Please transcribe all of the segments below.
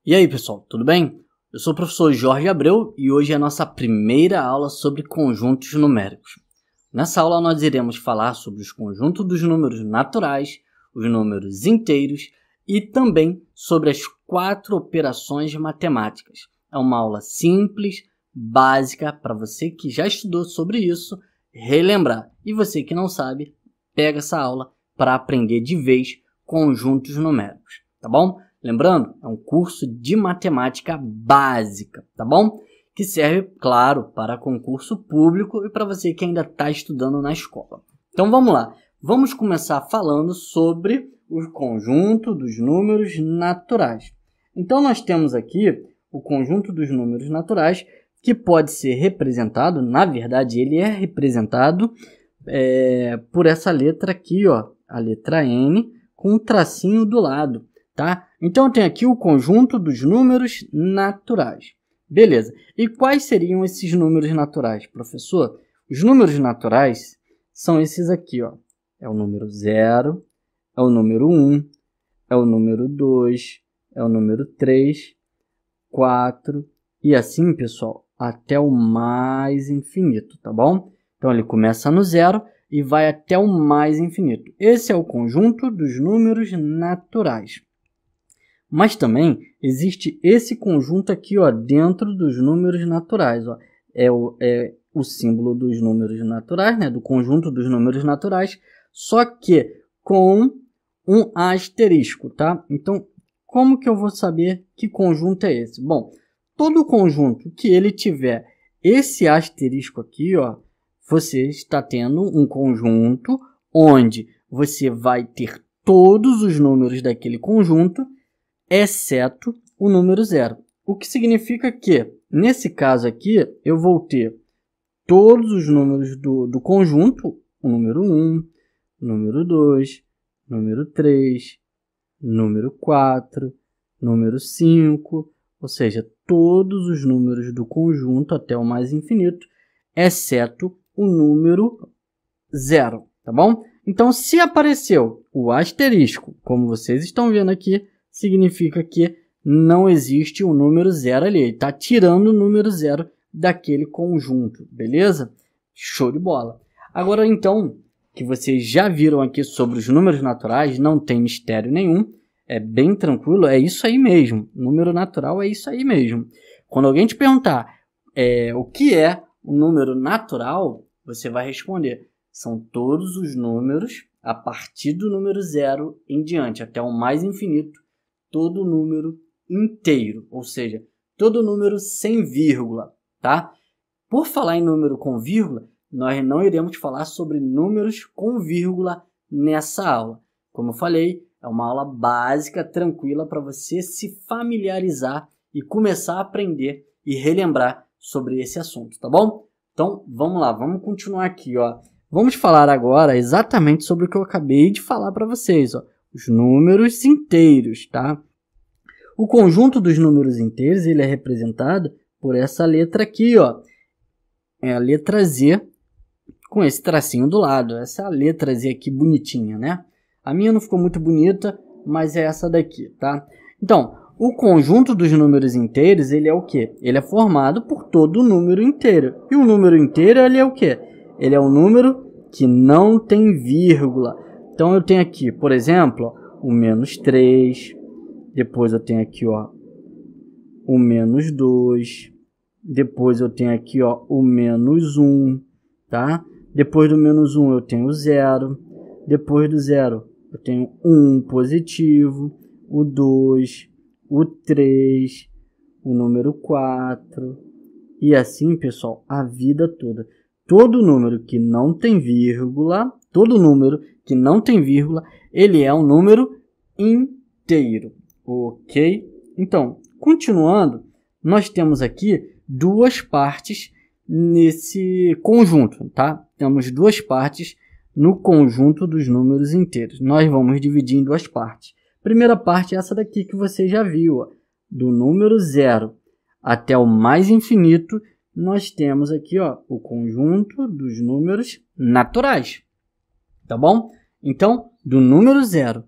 E aí, pessoal, tudo bem? Eu sou o professor Jorge Abreu e hoje é a nossa primeira aula sobre conjuntos numéricos. Nessa aula nós iremos falar sobre os conjuntos dos números naturais, os números inteiros e também sobre as 4 operações matemáticas. É uma aula simples, básica, para você que já estudou sobre isso, relembrar. E você que não sabe, pega essa aula para aprender de vez conjuntos numéricos, tá bom? Lembrando, é um curso de matemática básica, tá bom? Que serve, claro, para concurso público e para você que ainda está estudando na escola. Então vamos lá, vamos começar falando sobre o conjunto dos números naturais. Então nós temos aqui o conjunto dos números naturais que pode ser representado, na verdade ele é representado por essa letra aqui, ó, a letra N, com um tracinho do lado. Tá? Então, tem aqui o conjunto dos números naturais. Beleza. E quais seriam esses números naturais, professor? Os números naturais são esses aqui, ó. É o número 0, é o número 1, é o número 2, é o número 3, 4 e assim, pessoal, até o mais infinito, tá bom? Então, ele começa no 0 e vai até o mais infinito. Esse é o conjunto dos números naturais. Mas também existe esse conjunto aqui, ó, dentro dos números naturais. Ó. É o símbolo dos números naturais, né, do conjunto dos números naturais, só que com um asterisco, tá? Então, como que eu vou saber que conjunto é esse? Bom, todo conjunto que ele tiver esse asterisco aqui, ó, você está tendo um conjunto onde você vai ter todos os números daquele conjunto, exceto o número 0. O que significa que, nesse caso aqui, eu vou ter todos os números do conjunto, o número 1, número 2, número 3, número 4, número 5, ou seja, todos os números do conjunto até o mais infinito, exceto o número 0, tá bom? Então, se apareceu o asterisco, como vocês estão vendo aqui, significa que não existe o número 0 ali. Ele está tirando o número 0 daquele conjunto, beleza? Show de bola. Agora, então, que vocês já viram aqui sobre os números naturais, não tem mistério nenhum, é bem tranquilo, é isso aí mesmo. Número natural é isso aí mesmo. Quando alguém te perguntar o que é um número natural, você vai responder. São todos os números a partir do número 0 em diante, até o mais infinito, todo número inteiro, ou seja, todo número sem vírgula, tá? Por falar em número com vírgula, nós não iremos falar sobre números com vírgula nessa aula. Como eu falei, é uma aula básica, tranquila, para você se familiarizar e começar a aprender e relembrar sobre esse assunto, tá bom? Então, vamos lá, vamos continuar aqui, ó. Vamos falar agora exatamente sobre o que eu acabei de falar para vocês, ó. Os números inteiros, tá? O conjunto dos números inteiros, ele é representado por essa letra aqui, ó. É a letra Z com esse tracinho do lado. Essa é a letra Z aqui bonitinha, né? A minha não ficou muito bonita, mas é essa daqui, tá? Então, o conjunto dos números inteiros, ele é o quê? Ele é formado por todo número inteiro. E o número inteiro, ele é o quê? Ele é um número que não tem vírgula. Então, eu tenho aqui, por exemplo, ó, o menos 3. Depois eu tenho aqui, ó, o menos 2. Depois eu tenho aqui, ó, o menos 1, tá? Depois do menos 1 eu tenho o 0. Depois do 0 eu tenho o 1 positivo, o 2, o 3, o número 4. E assim, pessoal, a vida toda. Todo número que não tem vírgula, ele é um número inteiro, ok? Então, continuando, nós temos aqui duas partes nesse conjunto, tá? Temos duas partes no conjunto dos números inteiros. Nós vamos dividir em duas partes. Primeira parte é essa daqui que você já viu, ó, do número 0 até o mais infinito. Nós temos aqui, ó, o conjunto dos números naturais, tá bom? Então, do número 0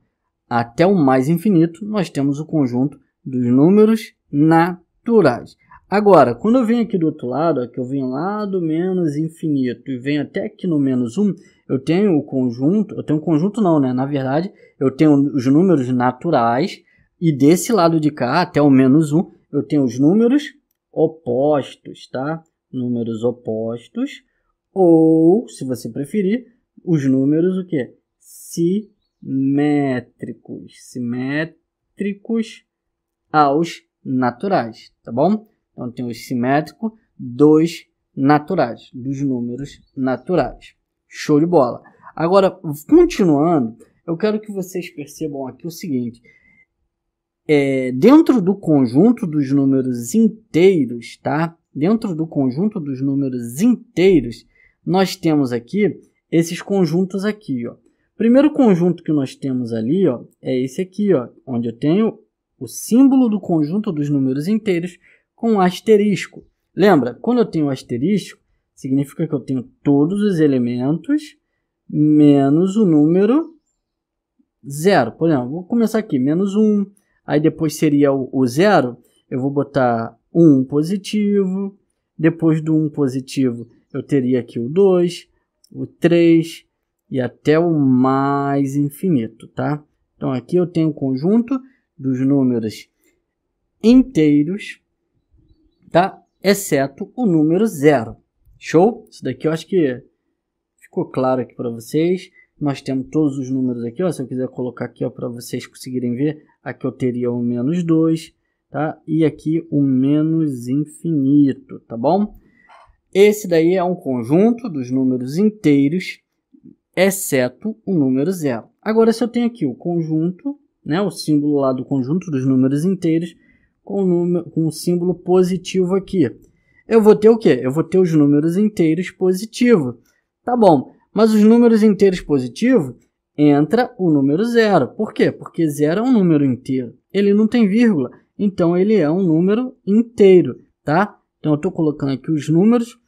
até o mais infinito, nós temos o conjunto dos números naturais. Agora, quando eu venho aqui do outro lado, ó, que eu venho lá do menos infinito e venho até aqui no menos 1, eu tenho o conjunto, não, né? Na verdade, eu tenho os números naturais e desse lado de cá, até o menos 1, eu tenho os números opostos, tá? Números opostos, ou, se você preferir, os números o quê? Simétricos aos naturais, tá bom? Então, tem o simétrico dos naturais, dos números naturais. Show de bola. Agora, continuando, eu quero que vocês percebam aqui o seguinte. Dentro do conjunto dos números inteiros, tá? Dentro do conjunto dos números inteiros, nós temos aqui esses conjuntos aqui, ó. Primeiro conjunto que nós temos ali, ó, é esse aqui, ó, onde eu tenho o símbolo do conjunto dos números inteiros com um asterisco. Lembra, quando eu tenho asterisco, significa que eu tenho todos os elementos menos o número 0. Por exemplo, vou começar aqui, menos 1, aí depois seria o 0, eu vou botar 1 positivo, depois do 1 positivo eu teria aqui o 2, o 3 e até o mais infinito, tá? Então aqui eu tenho o conjunto dos números inteiros, tá? Exceto o número 0. Show? Isso daqui eu acho que ficou claro aqui para vocês. Nós temos todos os números aqui, ó. Se eu quiser colocar aqui, ó, para vocês conseguirem ver, aqui eu teria o menos 2, tá? E aqui o menos infinito, tá bom? Esse daí é um conjunto dos números inteiros, exceto o número 0. Agora, se eu tenho aqui o conjunto, né, o símbolo lá do conjunto dos números inteiros, com um símbolo positivo aqui. Eu vou ter o quê? Eu vou ter os números inteiros positivos. Tá bom, mas os números inteiros positivos, entra o número 0. Por quê? Porque 0 é um número inteiro. Ele não tem vírgula, então ele é um número inteiro, tá? Então eu estou colocando aqui os números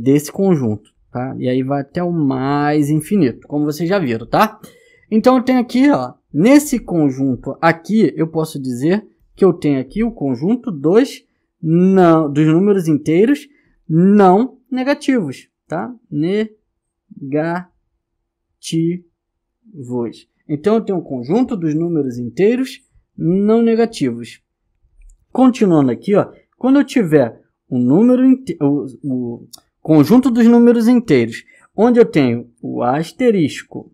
desse conjunto, tá? E aí vai até o mais infinito, como vocês já viram, tá? Então eu tenho aqui, ó, nesse conjunto aqui, eu posso dizer que eu tenho aqui o conjunto dos números inteiros não negativos, tá? Negativos. Então, eu tenho o conjunto dos números inteiros não negativos. Continuando aqui, ó, quando eu tiver o conjunto dos números inteiros, onde eu tenho o asterisco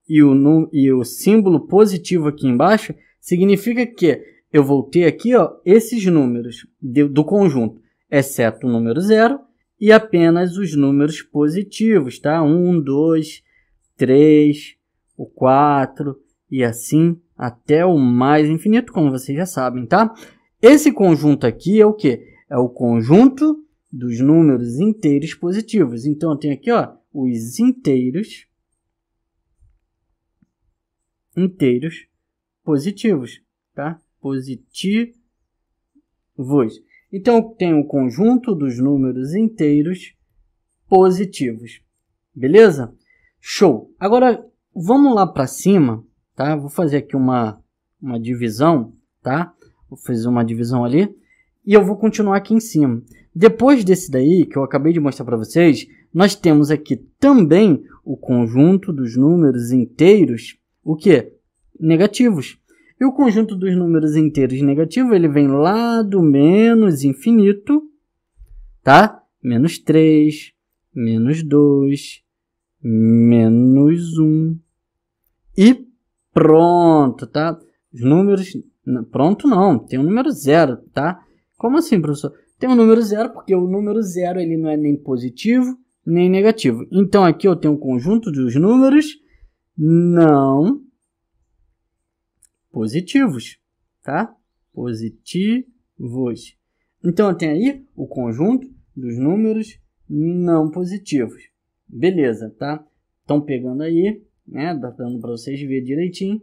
e o símbolo positivo aqui embaixo, significa que eu vou ter aqui, ó, esses números do conjunto, exceto o número 0 e apenas os números positivos, tá? 1, 2, 3, o 4 e assim até o mais infinito, como vocês já sabem, tá? Esse conjunto aqui é o quê? É o conjunto dos números inteiros positivos. Então, eu tenho aqui, ó, os inteiros positivos, tá? Positivos. Então, eu tenho o conjunto dos números inteiros positivos. Beleza? Show! Agora, vamos lá para cima, tá? Vou fazer aqui uma divisão, tá? Vou fazer uma divisão ali e eu vou continuar aqui em cima. Depois desse daí, que eu acabei de mostrar para vocês, nós temos aqui também o conjunto dos números inteiros, o quê? Negativos. E o conjunto dos números inteiros negativos, ele vem lá do menos infinito, tá? Menos 3, menos 2, menos 1 e pronto, tá? Os números... Pronto não, tem o número 0, tá? Como assim, professor? Tem o número 0 porque o número 0 ele não é nem positivo nem negativo. Então, aqui eu tenho um conjunto dos números não positivos, tá? Positivos. Então, eu tenho aí o conjunto dos números não positivos. Beleza, tá? Estão pegando aí, né? Dando para vocês verem direitinho.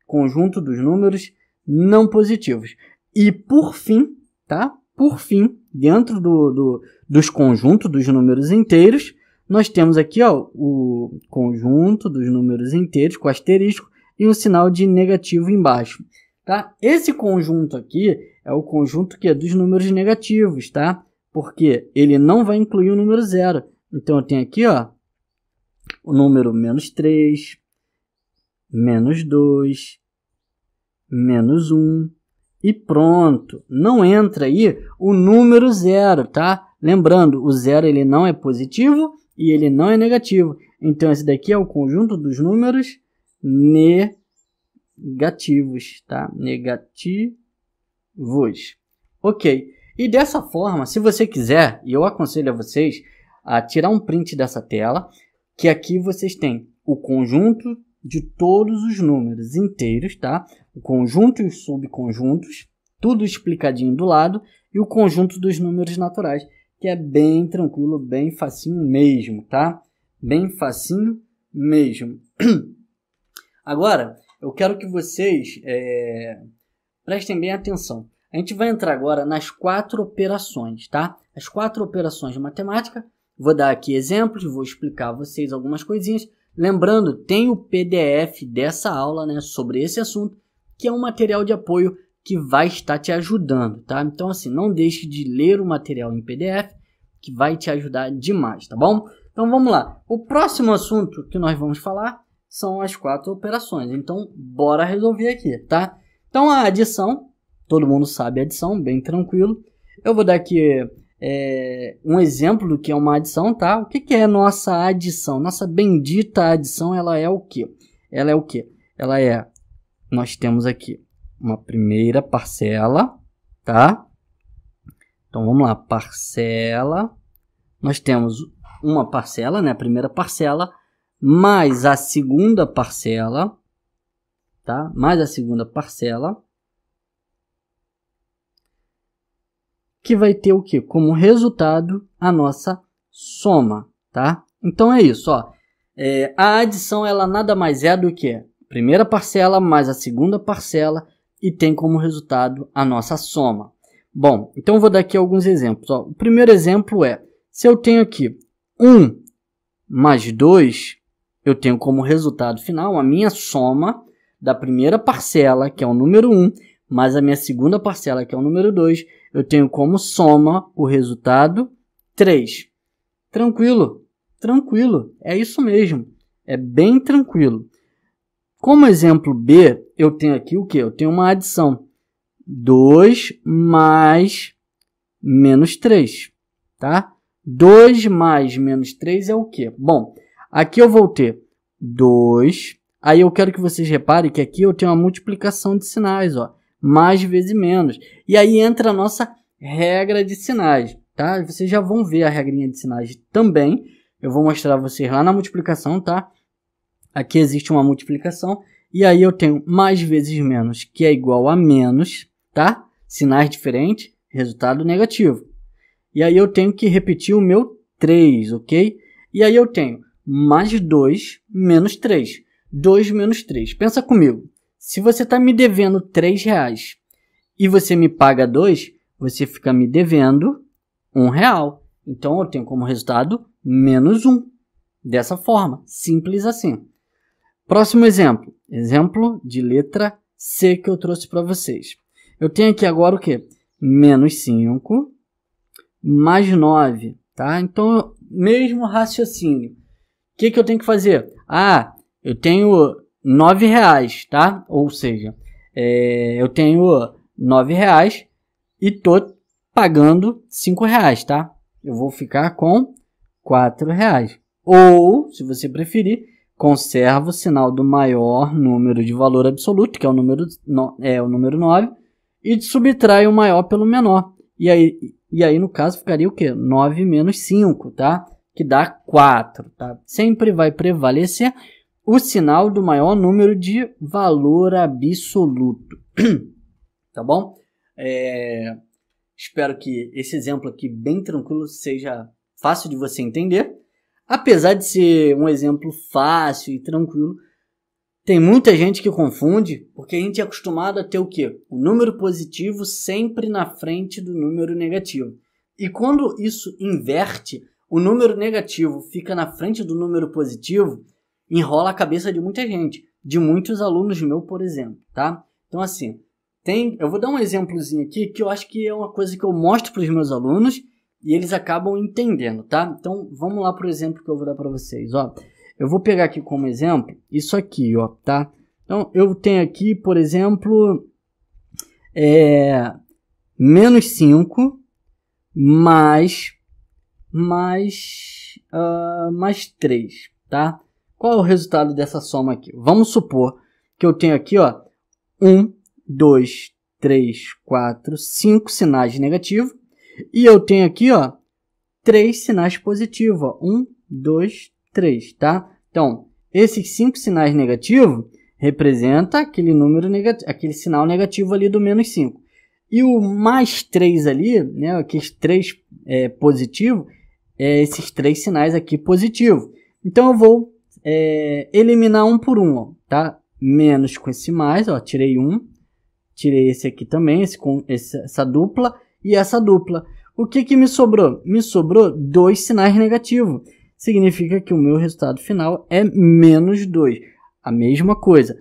Conjunto dos números não positivos. E, por fim, tá? Por fim, dentro dos conjuntos dos números inteiros, nós temos aqui, ó, o conjunto dos números inteiros com asterisco e um sinal de negativo embaixo. tá? Esse conjunto aqui é o conjunto que é dos números negativos, tá? Porque ele não vai incluir o número 0. Então, eu tenho aqui, ó, o número menos 3, menos 2, menos 1 e pronto. Não entra aí o número 0, tá? Lembrando, o 0 ele não é positivo e ele não é negativo. Então, esse daqui é o conjunto dos números negativos, tá? Negativos. Ok. E dessa forma, se você quiser, e eu aconselho a vocês a tirar um print dessa tela, que aqui vocês têm o conjunto de todos os números inteiros, tá? O conjunto e os subconjuntos, tudo explicadinho do lado, e o conjunto dos números naturais, que é bem tranquilo, bem facinho mesmo, tá? Bem facinho mesmo. Agora, eu quero que vocês prestem bem atenção. A gente vai entrar agora nas 4 operações, tá? As 4 operações de matemática. Vou dar aqui exemplos, vou explicar a vocês algumas coisinhas. Lembrando, tem o PDF dessa aula, né, sobre esse assunto, que é um material de apoio que vai estar te ajudando, tá? Então, assim, não deixe de ler o material em PDF, que vai te ajudar demais, tá bom? Então, vamos lá. O próximo assunto que nós vamos falar são as 4 operações. Então, bora resolver aqui, tá? Então, a adição, todo mundo sabe a adição, bem tranquilo. Eu vou dar aqui um exemplo do que é uma adição, tá? O que é nossa adição? Nossa bendita adição, ela é o quê? Ela é o quê? Ela é, nós temos aqui uma primeira parcela, tá? Então, vamos lá, parcela. Nós temos uma parcela, né? A primeira parcela, mais a segunda parcela, tá? Mais a segunda parcela, que vai ter o quê? Como resultado a nossa soma, tá? Então, é isso, ó. A adição, ela nada mais é do que a primeira parcela mais a segunda parcela e tem como resultado a nossa soma. Bom, então eu vou dar aqui alguns exemplos, ó. O primeiro exemplo é, se eu tenho aqui 1 mais 2, eu tenho como resultado final a minha soma da primeira parcela, que é o número 1, mais a minha segunda parcela, que é o número 2, eu tenho como soma o resultado 3. Tranquilo? Tranquilo. É isso mesmo. É bem tranquilo. Como exemplo B, eu tenho aqui o quê? Eu tenho uma adição. 2 mais menos 3. Tá? 2 mais menos 3 é o quê? Bom, aqui eu vou ter 2. Aí eu quero que vocês reparem que aqui eu tenho uma multiplicação de sinais, ó. Mais vezes menos. E aí entra a nossa regra de sinais, tá? Vocês já vão ver a regrinha de sinais também. Eu vou mostrar a vocês lá na multiplicação, tá? Aqui existe uma multiplicação. E aí eu tenho mais vezes menos, que é igual a menos, tá? Sinais diferentes, resultado negativo. E aí eu tenho que repetir o meu 3, ok? E aí eu tenho mais 2 menos 3. 2 menos 3. Pensa comigo. Se você está me devendo R$3 e você me paga 2, você fica me devendo R$1. Então, eu tenho como resultado menos 1. Dessa forma, simples assim. Próximo exemplo. Exemplo de letra C que eu trouxe para vocês. Eu tenho aqui agora o quê? Menos 5 mais 9. Tá? Então, mesmo raciocínio. O que eu tenho que fazer? Eu tenho R$9, tá? Ou seja, eu tenho R$9 e estou pagando R$5, tá? Eu vou ficar com R$4. Ou, se você preferir, conserva o sinal do maior número de valor absoluto, que é o número 9, e subtrai o maior pelo menor. E aí no caso, ficaria o quê? 9 menos 5, tá? Que dá 4, tá? Sempre vai prevalecer o sinal do maior número de valor absoluto. Tá bom? Espero que esse exemplo aqui, bem tranquilo, seja fácil de você entender. Apesar de ser um exemplo fácil e tranquilo, tem muita gente que confunde, porque a gente é acostumado a ter o quê? O número positivo sempre na frente do número negativo. E quando isso inverte, o número negativo fica na frente do número positivo, enrola a cabeça de muita gente, de muitos alunos meus, por exemplo, tá? Então, assim, eu vou dar um exemplozinho aqui que eu acho que é uma coisa que eu mostro para os meus alunos e eles acabam entendendo, tá? Então, vamos lá para o exemplo que eu vou dar para vocês, ó. Eu vou pegar aqui como exemplo isso aqui, ó, tá? Então, eu tenho aqui, por exemplo, menos 5 mais 3, tá? Qual é o resultado dessa soma aqui? Vamos supor que eu tenho aqui, ó, 1, 2, 3, 4, 5 sinais negativos e eu tenho aqui, ó, 3 sinais positivos, ó, 1, 2, 3, tá? Então, esses 5 sinais negativos representa aquele número negativo, aquele sinal negativo ali do menos 5. E o mais 3 ali, né, aqueles 3 positivo, esses 3 sinais aqui positivos. Então, eu vou eliminar um por um, ó, tá? Menos com esse mais, ó, tirei 1, tirei esse aqui também, essa dupla e essa dupla. O que me sobrou? Me sobrou 2 sinais negativos. Significa que o meu resultado final é menos 2. A mesma coisa.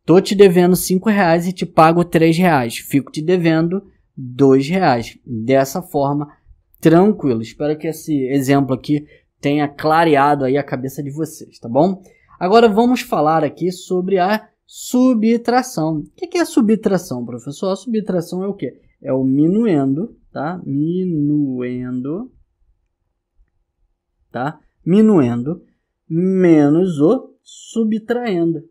Tô te devendo R$5 e te pago R$3. Fico te devendo R$2. Dessa forma, tranquilo. Espero que esse exemplo aqui tenha clareado aí a cabeça de vocês, tá bom? Agora vamos falar aqui sobre a subtração. O que é a subtração, professor? A subtração é o quê? É o minuendo, tá? Minuendo, tá? Minuendo menos o subtraindo.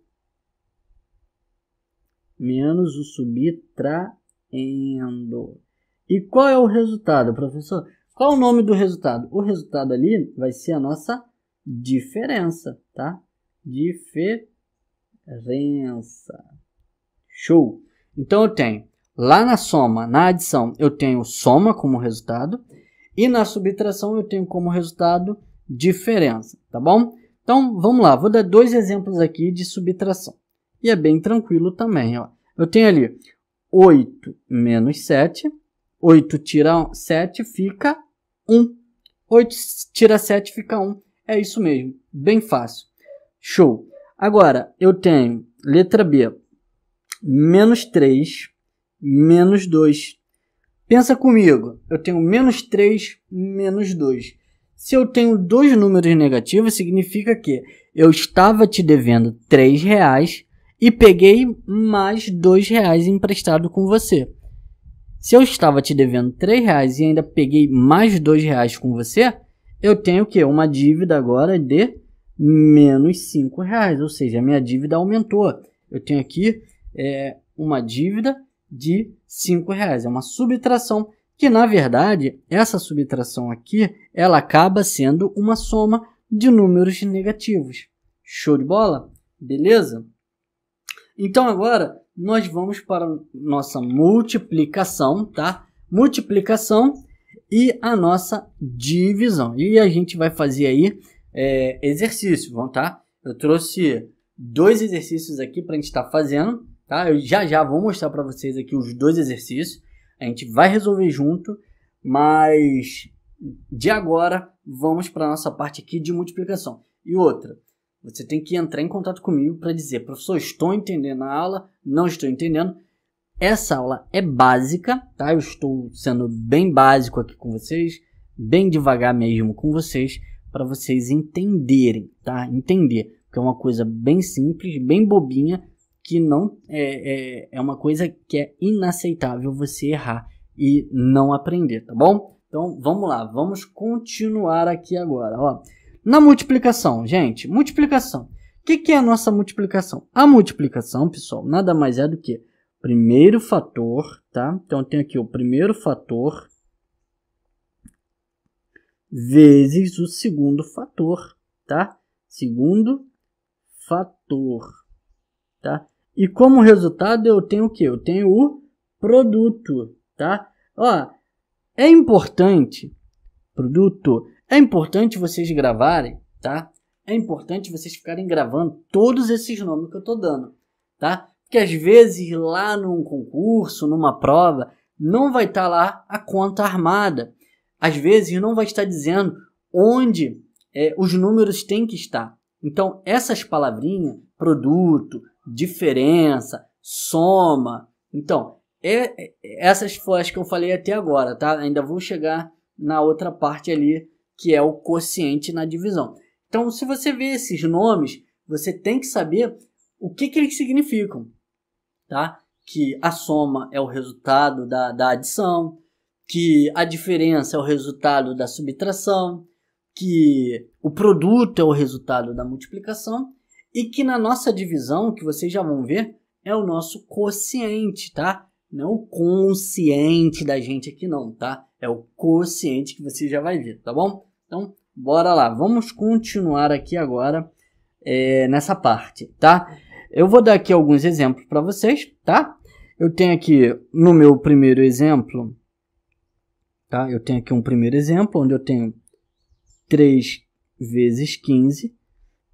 Menos o subtraindo. E qual é o resultado, professor? Qual é o nome do resultado? O resultado ali vai ser a nossa diferença, tá? Diferença. Show! Então, eu tenho lá na soma, na adição, eu tenho soma como resultado. E na subtração, eu tenho como resultado diferença, tá bom? Então, vamos lá. Vou dar 2 exemplos aqui de subtração. E é bem tranquilo também, ó. Eu tenho ali 8 menos 7. 8 tira 7 fica 1. 8 tira 7 fica 1. É isso mesmo. Bem fácil. Show. Agora, eu tenho, letra B, menos 3, menos 2. Pensa comigo. Eu tenho menos 3, menos 2. Se eu tenho 2 números negativos, significa que eu estava te devendo R$3 e peguei mais R$2 emprestado com você. Se eu estava te devendo R$3 e ainda peguei mais R$2 com você, eu tenho o quê? Uma dívida agora de menos R$5, ou seja, a minha dívida aumentou. Eu tenho aqui uma dívida de R$5. É uma subtração que, na verdade, essa subtração aqui, ela acaba sendo uma soma de números negativos. Show de bola? Beleza? Então, agora, nós vamos para a nossa multiplicação, tá? Multiplicação e a nossa divisão. E a gente vai fazer aí exercício, tá? Eu trouxe 2 exercícios aqui para a gente estar fazendo, tá? Eu já vou mostrar para vocês aqui os 2 exercícios. A gente vai resolver junto, mas de agora vamos para a nossa parte aqui de multiplicação. E outra, você tem que entrar em contato comigo para dizer, professor, estou entendendo a aula, não estou entendendo. Essa aula é básica, tá? Eu estou sendo bem básico aqui com vocês, bem devagar mesmo com vocês, para vocês entenderem, tá? Entender, porque é uma coisa bem simples, bem bobinha, que não é uma coisa que é inaceitável você errar e não aprender, tá bom? Então, vamos lá, vamos continuar aqui agora, ó. Na multiplicação, gente, multiplicação. O que é a nossa multiplicação? A multiplicação, pessoal, nada mais é do que primeiro fator, tá? Então, eu tenho aqui o primeiro fator vezes o segundo fator, tá? Segundo fator, tá? E como resultado eu tenho o quê? Eu tenho o produto, tá? Ó, é importante, produto, é importante vocês gravarem, tá? É importante vocês ficarem gravando todos esses nomes que eu tô dando, tá? Porque às vezes lá num concurso, numa prova, não vai estar lá a conta armada. Às vezes não vai estar dizendo onde os números têm que estar. Então, essas palavrinhas, produto, diferença, soma, então, essas foram as que eu falei até agora, tá? Ainda vou chegar na outra parte ali, que é o quociente na divisão. Então, se você vê esses nomes, você tem que saber o que eles significam, tá? Que a soma é o resultado da adição, que a diferença é o resultado da subtração, que o produto é o resultado da multiplicação e que na nossa divisão, que vocês já vão ver, é o nosso quociente, tá? Não o consciente da gente aqui não, tá? É o quociente que você já vai ver, tá bom? Então, bora lá. Vamos continuar aqui agora nessa parte, tá? Eu vou dar aqui alguns exemplos para vocês, tá? Eu tenho aqui no meu primeiro exemplo, tá? Eu tenho aqui um primeiro exemplo onde eu tenho 3 vezes 15.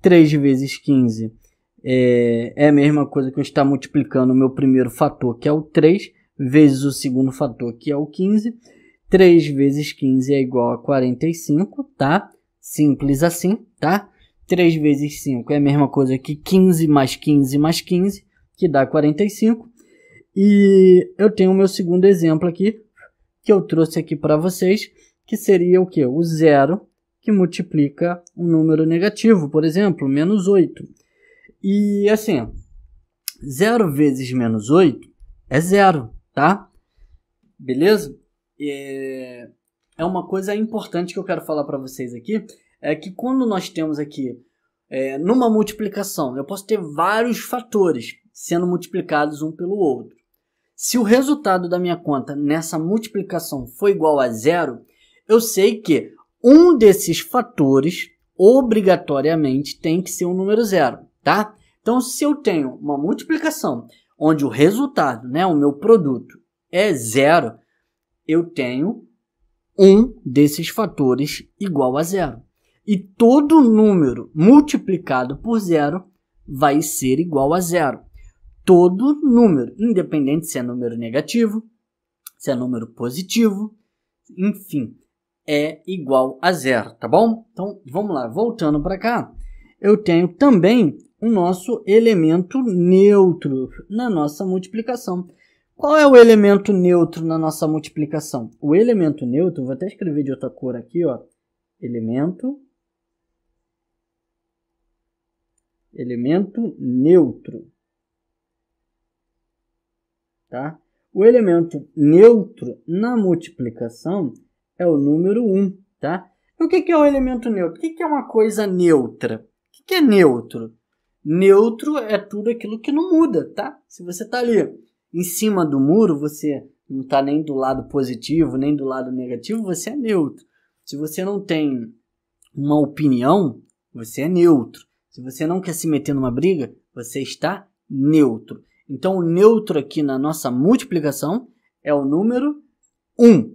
3 vezes 15 é a mesma coisa que eu estar multiplicando o meu primeiro fator, que é o 3, vezes o segundo fator, que é o 15. 3 vezes 15 é igual a 45, tá? Simples assim, tá? 3 vezes 5 é a mesma coisa que 15 mais 15 mais 15, que dá 45. E eu tenho o meu segundo exemplo aqui, que eu trouxe aqui para vocês, que seria o quê? O zero, que multiplica um número negativo, por exemplo, menos 8. E assim, 0 vezes menos 8 é 0, tá? Beleza? É uma coisa importante que eu quero falar para vocês aqui, é que quando nós temos aqui, numa multiplicação, eu posso ter vários fatores sendo multiplicados um pelo outro. Se o resultado da minha conta nessa multiplicação for igual a 0, eu sei que um desses fatores obrigatoriamente tem que ser um número 0, tá? Então, se eu tenho uma multiplicação onde o resultado, né, o meu produto é 0, eu tenho um desses fatores igual a 0. E todo número multiplicado por 0 vai ser igual a 0. Todo número, independente se é número negativo, se é número positivo, enfim, é igual a 0, tá bom? Então, vamos lá, voltando para cá, eu tenho também o nosso elemento neutro na nossa multiplicação. Qual é o elemento neutro na nossa multiplicação? O elemento neutro, vou até escrever de outra cor aqui, ó, elemento neutro. Tá? O elemento neutro na multiplicação é o número 1. Tá? E o que é o elemento neutro? O que é uma coisa neutra? O que é neutro? Neutro é tudo aquilo que não muda. Tá? Se você está ali em cima do muro, você não está nem do lado positivo, nem do lado negativo, você é neutro. Se você não tem uma opinião, você é neutro. Se você não quer se meter numa briga, você está neutro. Então, o neutro aqui na nossa multiplicação é o número 1.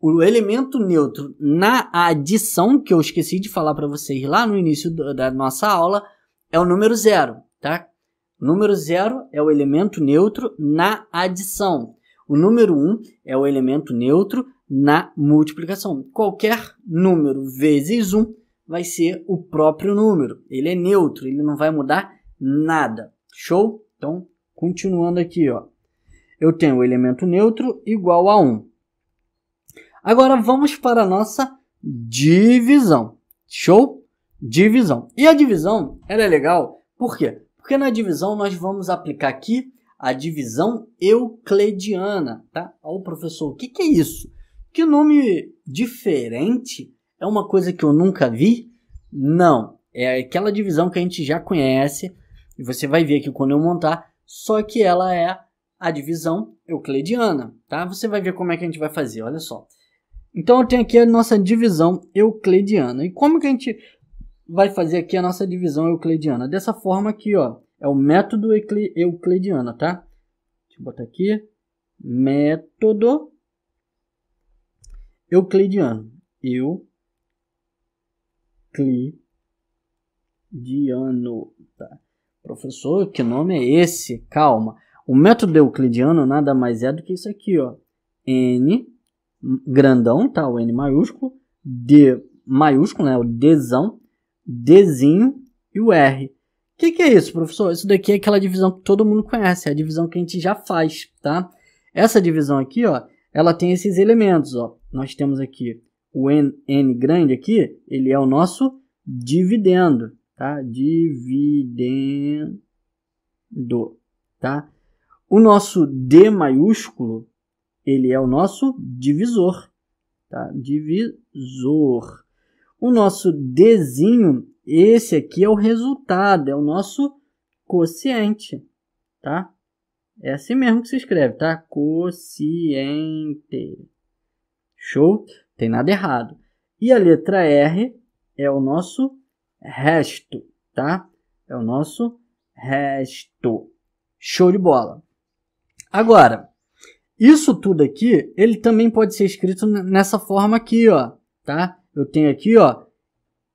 O elemento neutro na adição, que eu esqueci de falar para vocês lá no início da nossa aula, é o número 0. Tá? O número 0 é o elemento neutro na adição. O número 1 é o elemento neutro na multiplicação. Qualquer número vezes 1 vai ser o próprio número. Ele é neutro, ele não vai mudar nada. Show? Então, continuando aqui, ó. Eu tenho o elemento neutro igual a 1. Agora vamos para a nossa divisão. Show? Divisão. E a divisão, ela é legal. Por quê? Porque na divisão nós vamos aplicar aqui a divisão euclidiana. Tá? Ó, professor, o que é isso? Que nome diferente? É uma coisa que eu nunca vi? Não. É aquela divisão que a gente já conhece. E você vai ver aqui quando eu montar. Só que ela é a divisão euclidiana, tá? Você vai ver como é que a gente vai fazer, olha só. Então, eu tenho aqui a nossa divisão euclidiana. E como que a gente vai fazer aqui a nossa divisão euclidiana? Dessa forma aqui, ó. É o método euclidiano, tá? Deixa eu botar aqui. Método euclidiano. Euclidiano, tá? Professor, que nome é esse? Calma. O método euclidiano nada mais é do que isso aqui, ó. N, grandão, tá? O N maiúsculo. D maiúsculo, né? O Dzão. Dzinho e o R. O que é isso, professor? Isso daqui é aquela divisão que todo mundo conhece. É a divisão que a gente já faz, tá? Essa divisão aqui, ó, ela tem esses elementos, ó. Nós temos aqui o n grande aqui, ele é o nosso dividendo, tá? Dividendo, tá? O nosso D maiúsculo, ele é o nosso divisor, tá? Divisor. O nosso Dzinho, esse aqui é o resultado, é o nosso quociente, tá? É assim mesmo que se escreve, tá? Quociente. Show? Tem nada errado. E a letra R é o nosso resto, tá? É o nosso resto. Show de bola. Agora, isso tudo aqui, ele também pode ser escrito nessa forma aqui, ó, tá? Eu tenho aqui, ó,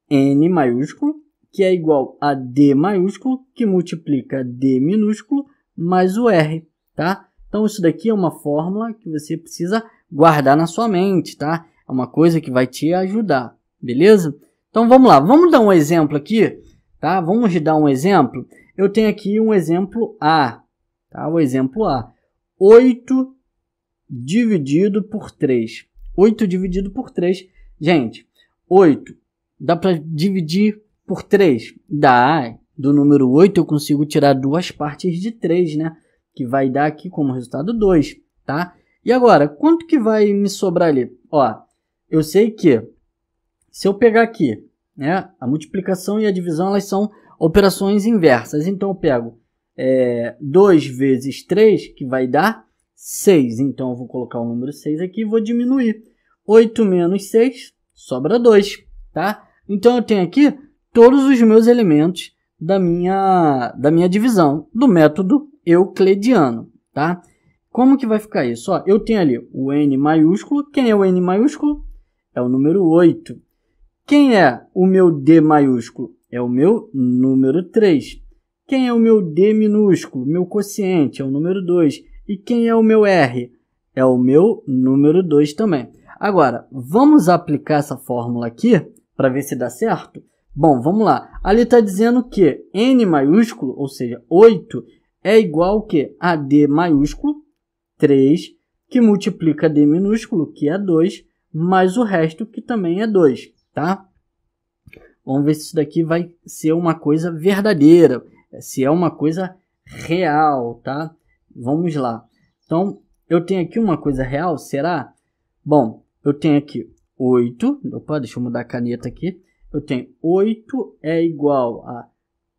N maiúsculo, que é igual a D maiúsculo, que multiplica D minúsculo, mais o R, tá? Então, isso daqui é uma fórmula que você precisa guardar na sua mente, tá? É uma coisa que vai te ajudar, beleza? Então, vamos lá. Vamos dar um exemplo aqui, tá? Vamos dar um exemplo. Eu tenho aqui um exemplo A, tá? O exemplo A. 8 dividido por 3. 8 dividido por 3. Gente, 8 dá para dividir por 3? Dá. Do número 8 eu consigo tirar duas partes de 3, né? Que vai dar aqui como resultado 2, tá? E agora, quanto que vai me sobrar ali? Ó, eu sei que se eu pegar aqui, né? A multiplicação e a divisão, elas são operações inversas. Então, eu pego 2 vezes 3, que vai dar 6. Então, eu vou colocar o número 6 aqui e vou diminuir. 8 menos 6, sobra 2, tá? Então, eu tenho aqui todos os meus elementos da minha divisão, do método euclidiano, tá? Como que vai ficar isso? Ó, eu tenho ali o N maiúsculo. Quem é o N maiúsculo? É o número 8. Quem é o meu D maiúsculo? É o meu número 3. Quem é o meu D minúsculo? Meu quociente é o número 2. E quem é o meu R? É o meu número 2 também. Agora, vamos aplicar essa fórmula aqui para ver se dá certo? Bom, vamos lá. Ali está dizendo que N maiúsculo, ou seja, 8, é igual ao quê? A D maiúsculo, 3, que multiplica D minúsculo, que é 2, mais o resto, que também é 2, tá? Vamos ver se isso daqui vai ser uma coisa verdadeira, se é uma coisa real, tá? Vamos lá. Então, eu tenho aqui uma coisa real, será? Bom, eu tenho aqui 8, opa, deixa eu mudar a caneta aqui. Eu tenho 8 é igual a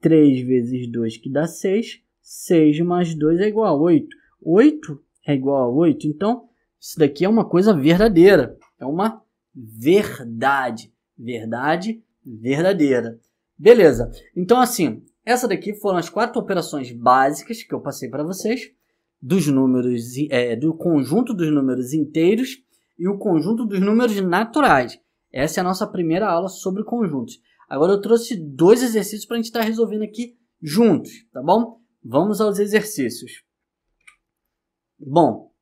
3 vezes 2, que dá 6. 6 mais 2 é igual a 8. 8 é igual a 8. Então, isso daqui é uma coisa verdadeira. É uma verdade. Verdade verdadeira. Beleza. Então, assim, essa daqui foram as 4 operações básicas que eu passei para vocês. Dos números, do conjunto dos números inteiros e o conjunto dos números naturais. Essa é a nossa primeira aula sobre conjuntos. Agora eu trouxe 2 exercícios para a gente estar resolvendo aqui juntos, tá bom? Vamos aos exercícios. Bom,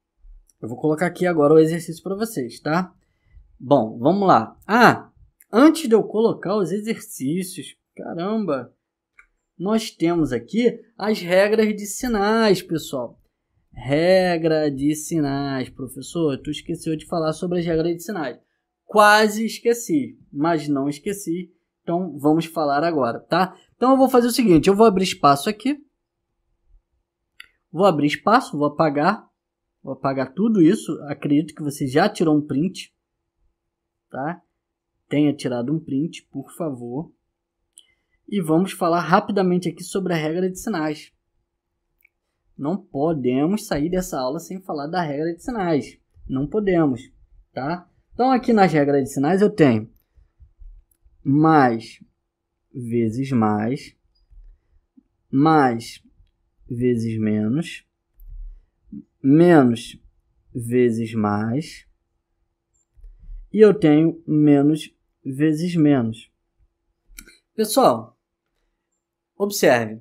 eu vou colocar aqui agora o exercício para vocês, tá? Bom, vamos lá. Antes de eu colocar os exercícios, caramba, nós temos aqui as regras de sinais, pessoal. Regra de sinais, professor, tu esqueceu de falar sobre as regras de sinais. Quase esqueci, mas não esqueci. Então, vamos falar agora, tá? Então, eu vou fazer o seguinte. Eu vou abrir espaço aqui. Vou abrir espaço, vou apagar. Vou apagar tudo isso. Acredito que você já tirou um print, tá? Tenha tirado um print, por favor. E vamos falar rapidamente aqui sobre a regra de sinais. Não podemos sair dessa aula sem falar da regra de sinais. Não podemos, tá? Então, aqui nas regras de sinais eu tenho mais vezes mais, mais vezes menos, menos vezes mais, e eu tenho menos vezes menos. Pessoal, observe,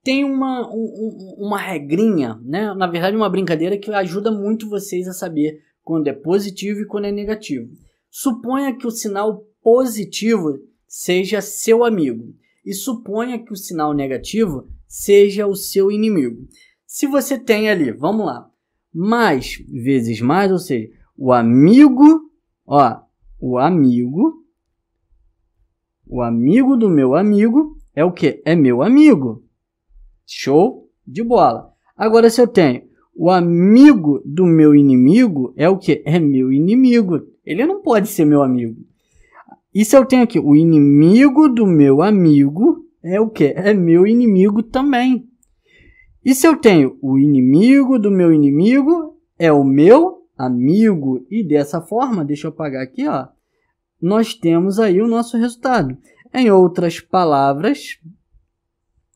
tem uma regrinha, né? Na verdade uma brincadeira que ajuda muito vocês a saber quando é positivo e quando é negativo. Suponha que o sinal positivo seja seu amigo e suponha que o sinal negativo seja o seu inimigo. Se você tem ali, vamos lá, mais vezes mais, ou seja, o amigo, ó, o amigo do meu amigo é o quê? É meu amigo. Show de bola. Agora, se eu tenho o amigo do meu inimigo, é o quê? É meu inimigo. Ele não pode ser meu amigo. E se eu tenho aqui o inimigo do meu amigo, é o quê? É meu inimigo também. E se eu tenho o inimigo do meu inimigo, é o meu amigo. E dessa forma, deixa eu apagar aqui, ó, nós temos aí o nosso resultado. Em outras palavras,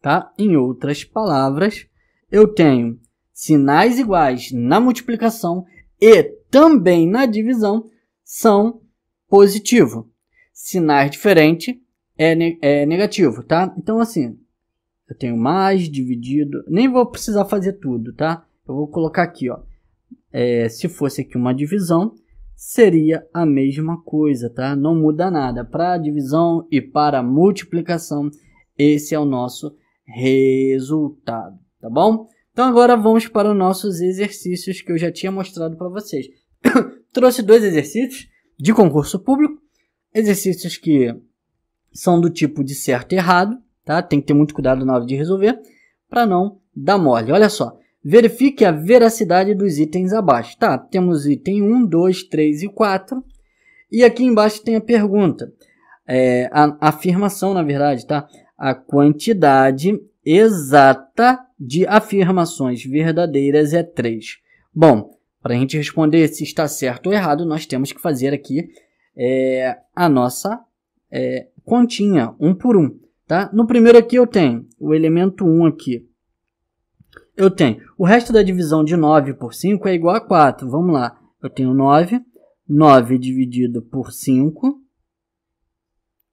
tá? Em outras palavras, eu tenho sinais iguais na multiplicação e também na divisão são positivo. Sinais diferentes é negativo, tá? Então, assim, eu tenho mais dividido... Nem vou precisar fazer tudo, tá? Eu vou colocar aqui, ó. Se fosse aqui uma divisão, seria a mesma coisa, tá? Não muda nada. Para divisão e para multiplicação, esse é o nosso resultado, tá bom? Então, agora vamos para os nossos exercícios que eu já tinha mostrado para vocês. Trouxe 2 exercícios de concurso público. Exercícios que são do tipo de certo e errado, tá? Tem que ter muito cuidado na hora de resolver, para não dar mole. Olha só, verifique a veracidade dos itens abaixo. Tá, temos item 1, 2, 3 e 4. E aqui embaixo tem a pergunta. A afirmação, na verdade, tá? A quantidade exata de afirmações verdadeiras é 3. Bom, para a gente responder se está certo ou errado, nós temos que fazer aqui a nossa continha, 1 por 1. Tá? No primeiro aqui eu tenho o elemento 1 aqui. Eu tenho o resto da divisão de 9 por 5 é igual a 4. Vamos lá. Eu tenho 9. 9 dividido por 5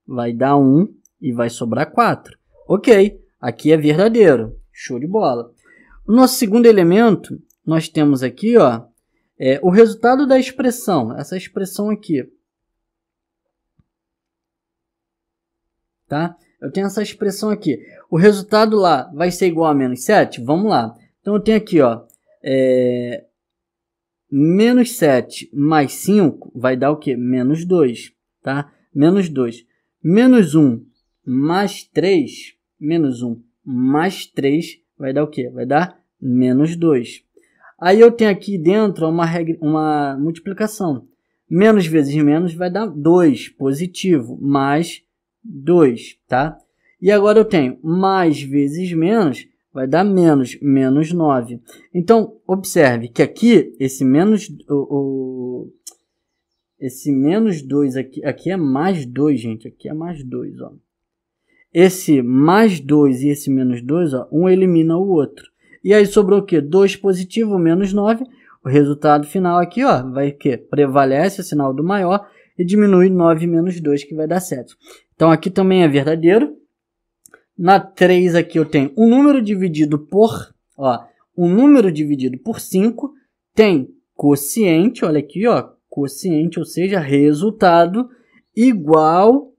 vai dar 1 e vai sobrar 4. Ok, aqui é verdadeiro. Show de bola. O nosso segundo elemento, nós temos aqui, ó, o resultado da expressão. Essa expressão aqui. Tá? Eu tenho essa expressão aqui. O resultado lá vai ser igual a menos 7? Vamos lá. Então, eu tenho aqui, ó, menos 7 mais 5 vai dar o quê? Menos 2. Tá? Menos 2. Menos 1 mais 3. Menos 1 mais 3 vai dar o quê? Vai dar menos 2. Aí eu tenho aqui dentro uma multiplicação. Menos vezes menos vai dar 2, positivo, mais 2, tá? E agora eu tenho mais vezes menos, vai dar menos, menos 9. Então, observe que aqui, esse menos 2 aqui é mais 2, gente. Aqui é mais 2, ó. Esse mais 2 e esse menos 2, ó, um elimina o outro. E aí sobrou o quê? 2 positivo, menos 9. O resultado final aqui, ó, vai o quê? Prevalece o sinal do maior e diminui 9 menos 2, que vai dar 7. Então, aqui também é verdadeiro. Na 3 aqui eu tenho um número dividido por, ó, um número dividido por 5 tem quociente, olha aqui, ó, quociente, ou seja, resultado igual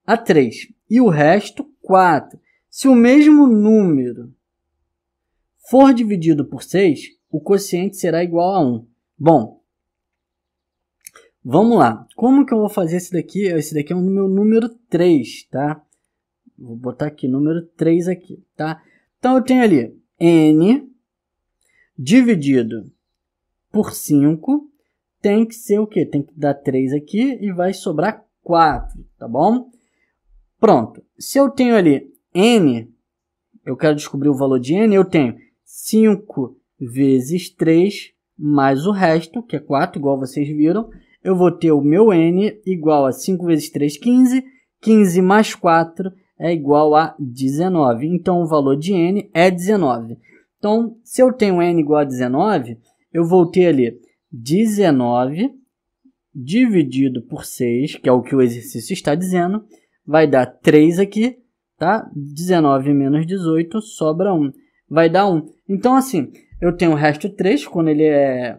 a 3. E o resto, 4. Se o mesmo número for dividido por 6, o quociente será igual a 1. Bom, vamos lá. Como que eu vou fazer esse daqui? Esse daqui é o meu número 3, tá? Vou botar aqui, número 3 aqui, tá? Então, eu tenho ali n dividido por 5 tem que ser o quê? Tem que dar 3 aqui e vai sobrar 4, tá bom? Pronto. Se eu tenho ali n, eu quero descobrir o valor de n, eu tenho 5 vezes 3 mais o resto, que é 4, igual vocês viram. Eu vou ter o meu n igual a 5 vezes 3, 15. 15 mais 4 é igual a 19. Então, o valor de n é 19. Então, se eu tenho n igual a 19, eu vou ter ali 19 dividido por 6, que é o que o exercício está dizendo, vai dar 3 aqui, tá? 19 menos 18, sobra 1. Vai dar 1. Então, assim, eu tenho o resto 3, quando ele é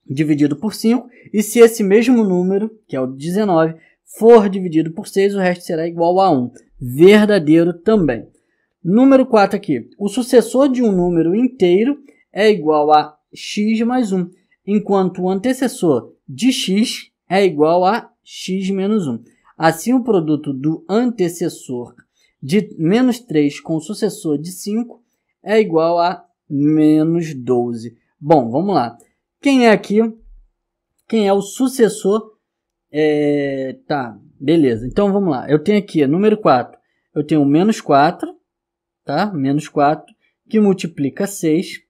dividido por 5, e se esse mesmo número, que é o 19, for dividido por 6, o resto será igual a 1. Verdadeiro também. Número 4 aqui. O sucessor de um número inteiro é igual a x mais 1, enquanto o antecessor de x é igual a x menos 1. Assim, o produto do antecessor de menos 3 com o sucessor de 5 é igual a menos 12. Bom, vamos lá. Quem é aqui? Quem é o sucessor? Tá, beleza. Então, vamos lá. Eu tenho aqui, número 4. Eu tenho menos 4, tá? Menos 4, que multiplica 6,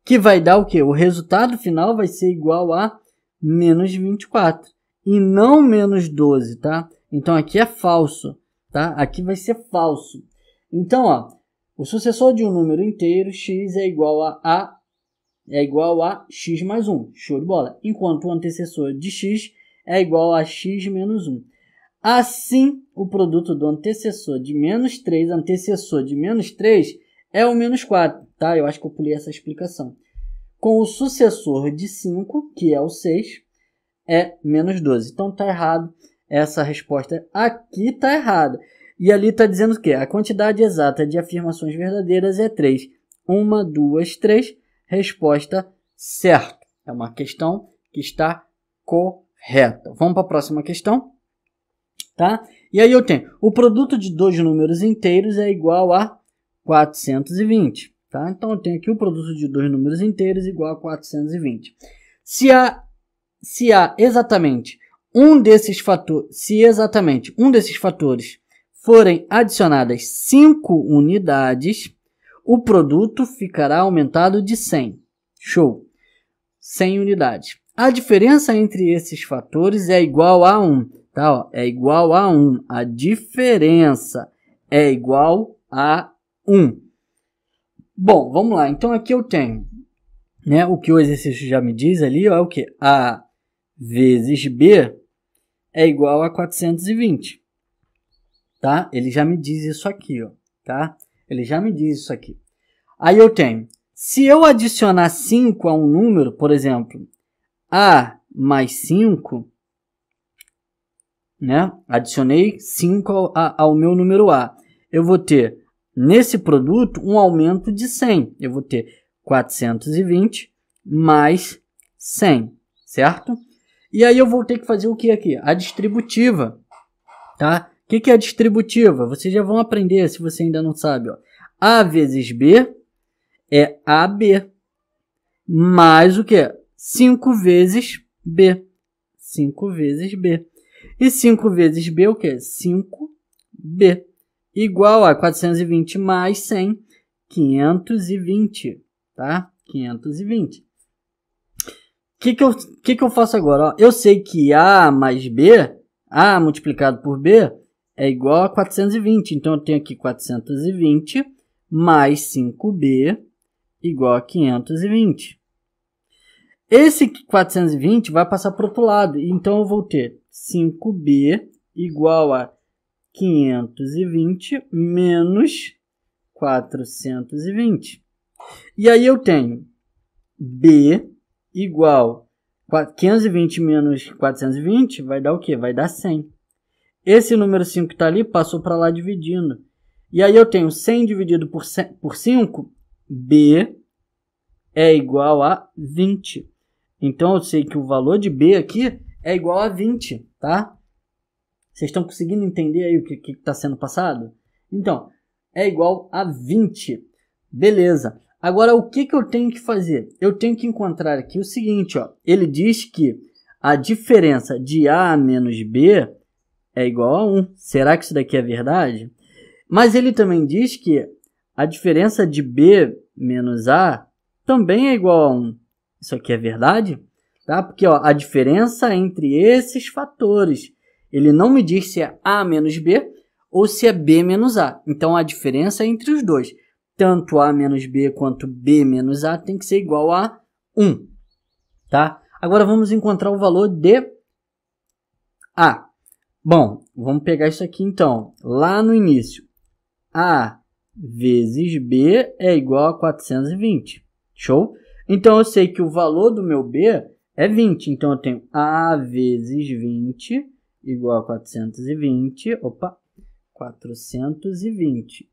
que vai dar o quê? O resultado final vai ser igual a menos 24. E não menos 12, tá? Então, aqui é falso, tá? Aqui vai ser falso. Então, ó, o sucessor de um número inteiro, x é igual a x mais 1. Show de bola. Enquanto o antecessor de x é igual a x menos 1. Assim, o produto do antecessor de menos 3, é o menos 4, tá? Eu acho que eu pulei essa explicação. Com o sucessor de 5, que é o 6, é menos 12. Então, está errado. Essa resposta aqui está errada. E ali está dizendo o quê? A quantidade exata de afirmações verdadeiras é 3. 1, 2, 3. Resposta certa. É uma questão que está correta. Vamos para a próxima questão. Tá? E aí eu tenho, o produto de dois números inteiros é igual a 420. Tá? Então eu tenho aqui o produto de dois números inteiros igual a 420. Se exatamente um desses fatores forem adicionadas 5 unidades, o produto ficará aumentado de 100. Show! 100 unidades. A diferença entre esses fatores é igual a 1. Tá? Ó, é igual a 1. A diferença é igual a 1. Bom, vamos lá. Então, aqui eu tenho, né, o que o exercício já me diz ali, ó, é o que? A vezes B é igual a 420. Tá? Ele já me diz isso aqui, ó, tá? Ele já me diz isso aqui. Aí eu tenho, se eu adicionar 5 a um número, por exemplo, A mais 5, né? Adicionei 5 ao meu número A. Eu vou ter, nesse produto, um aumento de 100. Eu vou ter 420 mais 100, certo? E aí eu vou ter que fazer o que aqui? A distributiva, tá? O que é a distributiva? Vocês já vão aprender, se você ainda não sabe, ó. A vezes B é AB, mais o que? 5 vezes B. 5 vezes B. E 5 vezes B é o quê? 5B. Igual a 420 mais 100, 520. Tá? 520. O que eu faço agora? Ó, eu sei que A mais B, A multiplicado por B, é igual a 420. Então, eu tenho aqui 420 mais 5B igual a 520. Esse 420 vai passar para o outro lado. Então, eu vou ter 5B igual a 520 menos 420. E aí, eu tenho B igual 520 menos 420 vai dar o quê? Vai dar 100. Esse número 5 que está ali passou para lá dividindo. E aí eu tenho 100 dividido por 5, B é igual a 20. Então eu sei que o valor de B aqui é igual a 20, tá? Vocês estão conseguindo entender aí o que está sendo passado? Então, é igual a 20. Beleza. Agora, o que eu tenho que fazer? Eu tenho que encontrar aqui o seguinte, ó. Ele diz que a diferença de A menos B é igual a 1. Será que isso daqui é verdade? Mas ele também diz que a diferença de B menos A também é igual a 1. Isso aqui é verdade? Tá? Porque ó, a diferença entre esses fatores, ele não me diz se é A menos B ou se é B menos A. Então, a diferença é entre os dois. Tanto A menos B quanto B menos A tem que ser igual a 1. Tá? Agora, vamos encontrar o valor de A. Bom, vamos pegar isso aqui então. Lá no início, A vezes B é igual a 420. Show? Então, eu sei que o valor do meu B é 20. Então, eu tenho A vezes 20 igual a 420. Opa, 420.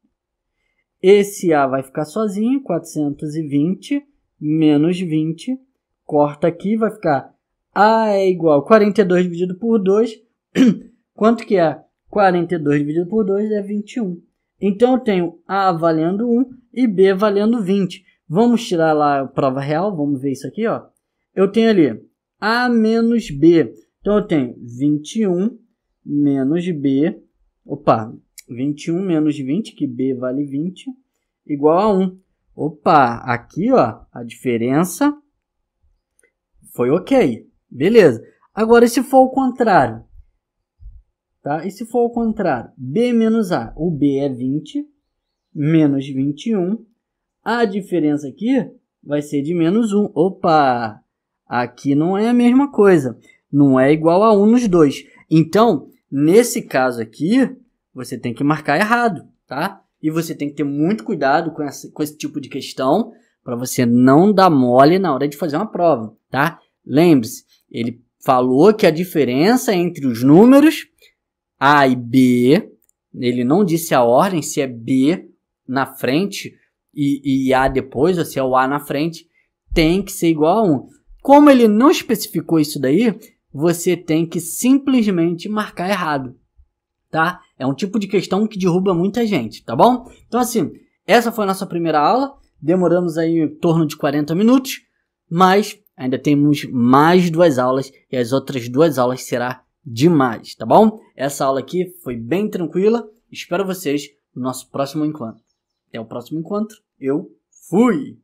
Esse A vai ficar sozinho, 420 menos 20. Corta aqui, vai ficar A é igual a 42 dividido por 2. Quanto que é 42 dividido por 2? É 21. Então, eu tenho A valendo 1 e B valendo 20. Vamos tirar lá a prova real, vamos ver isso aqui, ó. Eu tenho ali A menos B. Então, eu tenho 21 menos B. 21 menos 20, que B vale 20, igual a 1. Aqui, ó, a diferença foi ok. Beleza. Agora, e se for o contrário? Tá? E se for o contrário? B menos A. O B é 20 menos 21. A diferença aqui vai ser de menos 1. Aqui não é a mesma coisa. Não é igual a 1 nos dois. Então, nesse caso aqui, você tem que marcar errado, tá? E você tem que ter muito cuidado com esse tipo de questão para você não dar mole na hora de fazer uma prova, tá? Lembre-se, ele falou que a diferença entre os números A e B, ele não disse a ordem, se é B na frente e A depois, ou se é o A na frente, tem que ser igual a 1. Como ele não especificou isso daí, você tem que simplesmente marcar errado, tá? É um tipo de questão que derruba muita gente, tá bom? Então, assim, essa foi a nossa primeira aula. Demoramos aí em torno de 40 minutos, mas ainda temos mais 2 aulas e as outras 2 aulas será demais, tá bom? Essa aula aqui foi bem tranquila. Espero vocês no nosso próximo encontro. Até o próximo encontro. Eu fui!